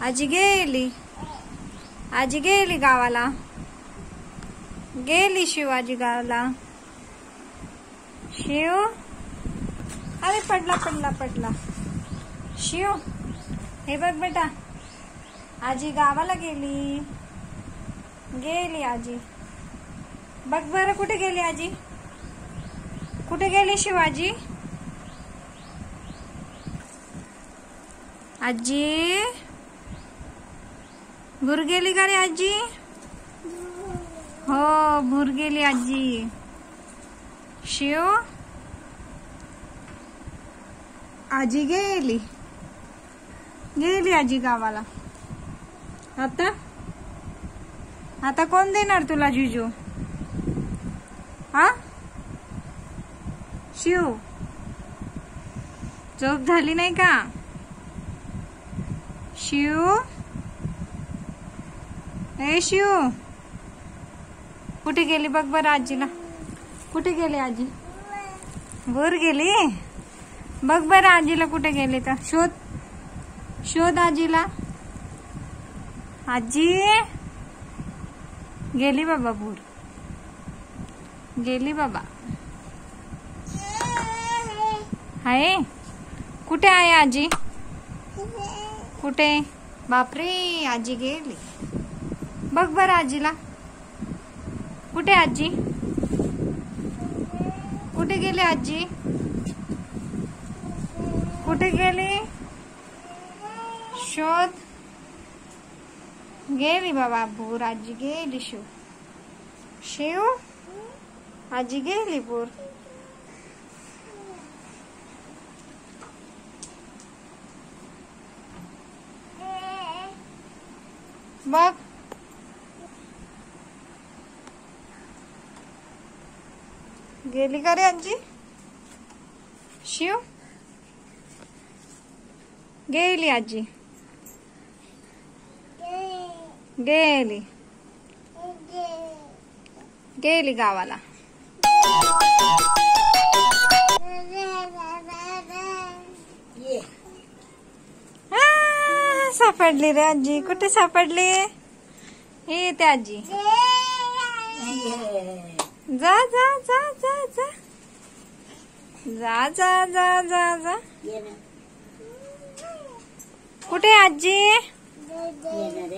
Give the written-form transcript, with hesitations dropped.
आजी गेली, आजी गेली गावाला, गेली शिवाजी गावाला. शिव, अरे पडला पडला पडला. शिव, हे बघ बेटा, आजी गावाला गेली, गेली आजी. बघ बरं कुठे गेली आजी, कुठे गेली शिवाजी. आजी भूर गेली का रे आजी. हो भूर गेली आजी. शिव, आजी गेली, गेली आजी गावाला. आता आता कोण देणार तुला जिजू. हा शिव, झोप झाली नाही का शिव. ए शिव, कुठे गेली बघ बरं आजीला. कुठे गेली आजी. भूर गेली. बघ बरं आजीला कुठे गेली तर. शोध, शोध आजीला. आजी गेली बाबा, भूर गेली बाबा. आहे कुठे आहे आजी, कुठे. बापरे आजी गेली. बघ बरं आजीला. कुठे आजी, कुठे गेली आजी, कुठे गेली. शोध. गेली बाबा भूर, आजी गेली. शिव, शिव, आजी गेली भूर. बघ गेली का रे आजी. शिव, गेली आजी, गेली, गेली गावाला. सापडली रे आजी. कुठे सापडली. येते आजी. जा जा जा जा जा जा जा जा जा जा. कुठे आजी.